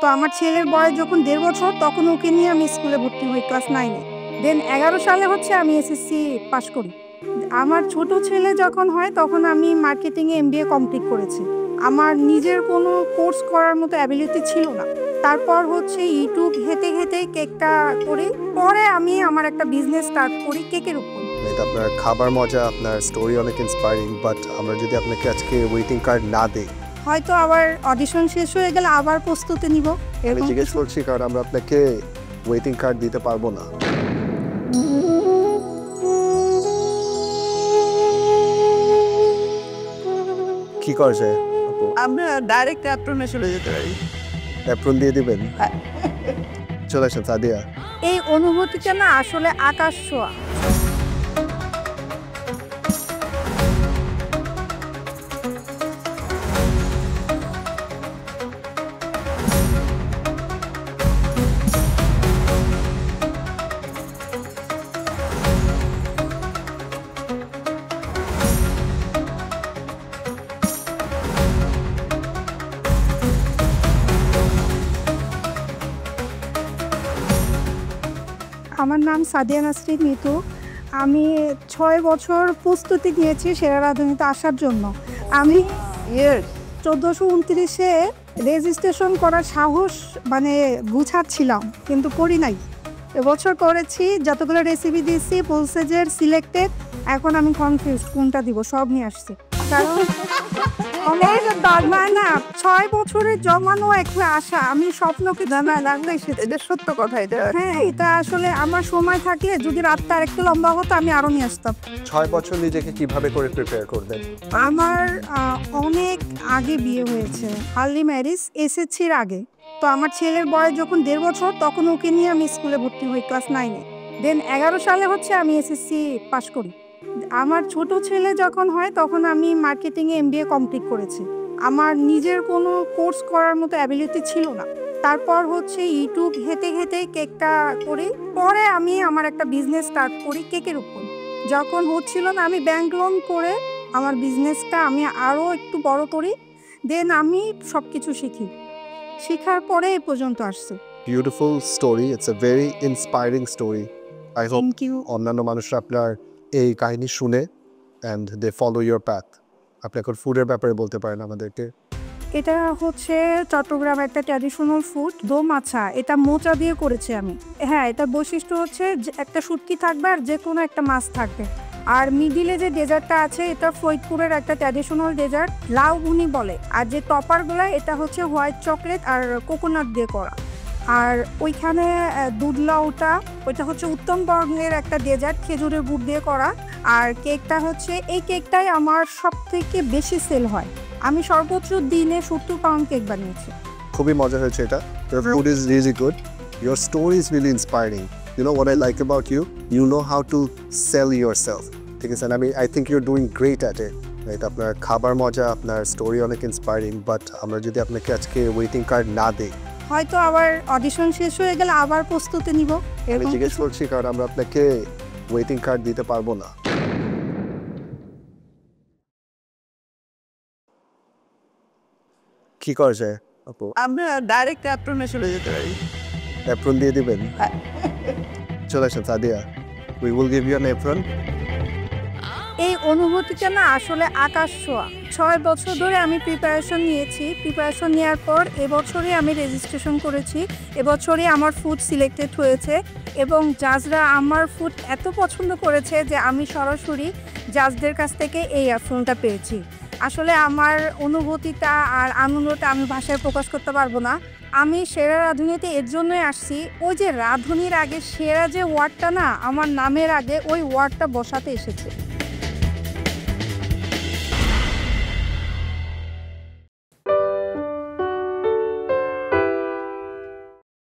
তো আমার ছেলের বয়স যখন 1.5 বছর তখন ওকে নিয়ে আমি স্কুলে ভর্তি হই ক্লাস 9-এ। দেন 11 সালে হচ্ছে আমি এসএসসি পাস করি। আমার ছোট ছেলে যখন হয় তখন আমি মার্কেটিংয়ে MBA কমপ্লিট করেছি। আমার নিজের কোনো কোর্স করার মতো অ্যাবিলিটি ছিল না। তারপর হচ্ছে ইউটিউব ঘেঁটে ঘেঁটে কেকটা করি। পরে আমি আমার একটা বিজনেস স্টার্ট করি কেকের উপর। এটা আপনার খাবার মজা, আপনার স্টোরি অনেক ইন্সপায়ারিং, বাট আমরা যদি আপনাকে আজকে ওয়েটিং কার্ড না দিই, হয়তো আবার অডিশন শেষ হয়ে গেলে আবার প্রস্তুতি নিব। আমি জিজ্ঞেস করছি কারণ আমরা আপনাকে ওয়েটিং কার্ড দিতে পারবো না। কি করা যায় আপু? আমরা ডাইরেক্ট অ্যাপ্রনে চলে যেতে পারি। অ্যাপ্রন দিয়ে দিবেন? চলে আসেন সাদিয়া। এই অনুভূতিটা না আসলে আকাশ ছোঁয়া। আমার নাম সাদিয়া নাসরিন মিতু। আমি 6 বছর প্রস্তুতি নিয়েছি সেরা রাঁধুনিতে আসার জন্য। আমি 1429-এ রেজিস্ট্রেশন করার সাহস গুছাচ্ছিলাম, কিন্তু করি নাই। এবছর করেছি, যতগুলো রেসিপি দিয়েছি বলছে যে সিলেক্টেড। এখন আমি কনফিউজ কোনটা দিব, সব নিয়ে আসছি। কারণ না 6 বছরের জমানো একটা আশা, আমি স্বপ্নকে জানা লাগলে এটা সত্য কথা। এটা হ্যাঁ, এটা আসলে আমার সময় থাকলে যদি রাতটা আরেকটু লম্বা হতো আমি আরো নিয়ে আসতাম। 6 বছর নিজেকে কিভাবে করে প্রিপেয়ার করবেন? আমার অনেক আগে বিয়ে হয়েছে, আর্লি ম্যারেজ, এসএসসির আগে। তো আমার ছেলের বয়স যখন 1.5 বছর তখন ওকে নিয়ে আমি স্কুলে ভর্তি হই ক্লাস 9-এ। দেন 11 সালে হচ্ছে আমি এসএসসি পাস করি। আমার ছোট ছেলে যখন হয় তখন আমি মার্কেটিংয়ে MBA কমপ্লিট করেছি। আমার নিজের কোনো কোর্স করার মতো অ্যাবিলিটি ছিল না। তারপর হচ্ছে ইউটিউব ঘেঁটে ঘেঁটে কেকটা করি। পরে আমি আমার একটা বিজনেস স্টার্ট করি কেকের উপর। যখন হচ্ছিল না আমি ব্যাংক লোন করে আমার বিজনেসটা আমি আরও একটু বড় করি। দেন আমি সব কিছু শিখি, শেখার পরে এ পর্যন্ত আসছি। Beautiful story, it's a very inspiring story. I hope thank you. অন্যান্য মানুষরা আপনার এই কাহিনী শুনে and they follow your path. আপনি এখন ফুডের ব্যাপারে বলতে পারেন আমাদেরকে। এটা হচ্ছে চট্টগ্রাম একটা ট্র্যাডিশনাল ফুড, দো মাছা। এটা মোচা দিয়ে করেছি আমি। হ্যাঁ, এটার বৈশিষ্ট্য হচ্ছে যে একটা শুটকি থাকবে আর যে কোনো একটা মাছ থাকবে। আর মিডিলে যে ডেজার্টটা আছে এটা ফরিদপুরের একটা ট্র্যাডিশনাল ডেজার্ট, লাউ বুনি বলে। আর যে টপারগুলো এটা হচ্ছে হোয়াইট চকলেট আর কোকোনাট দিয়ে করা। আর ওইখানে দুধ লাউটা ওইটা হচ্ছে উত্তম বর্ণের একটা ডেজার্ট, খেজুরের গুড় দিয়ে করা। আর কেকটা হচ্ছে, এই কেকটাই আমার সব থেকে বেশি সেল হয়। আমি সর্বোচ্চ দিনে 70 পাউন্ড কেক বানিয়েছি। খুবই মজা হয়েছে এটা। Your food is really good. Your story is really inspiring. You know what I like about you? You know how to sell yourself. ঠিক আছে, I think you're doing great at it. Right? আপনার খাবার মজা, আপনার story অনেক inspiring, but আমরা যদি আপনাকে আজকে ওয়েটিং কার্ড না দিই, হয়তো আবার অডিশন শেষ হয়ে গেলে আবার প্রস্তুতি নিব। আমি জিজ্ঞেস করছি কারণ আমরা আপনাকে ওয়েটিং কার্ড দিতে পারবো না। কি করা যায় আপু? আমরা ডাইরেক্ট অ্যাপ্রনে চলে যেতে পারি। অ্যাপ্রন দিয়ে দিবেন? চলে আসেন Sadia, we will give you an apron. এই অনুভূতিটা না আসলে আকাশ ছোঁয়া। 6 বছর ধরে আমি প্রিপারেশন নিয়েছি। প্রিপারেশন নেওয়ার পর এবছরই আমি রেজিস্ট্রেশন করেছি। এবছরই আমার ফুড সিলেক্টেড হয়েছে এবং জাজরা আমার ফুড এত পছন্দ করেছে যে আমি সরাসরি জাজদের কাছ থেকে এই অ্যাপ্রনটা পেয়েছি। আসলে আমার অনুভূতিটা আর আনন্দটা আমি ভাষায় প্রকাশ করতে পারবো না। আমি সেরা রাঁধুনিতে এর জন্যই আসছি, ওই যে রাঁধুনির আগে সেরা যে ওয়ার্ডটা না আমার নামের আগে, ওই ওয়ার্ডটা বসাতে এসেছে।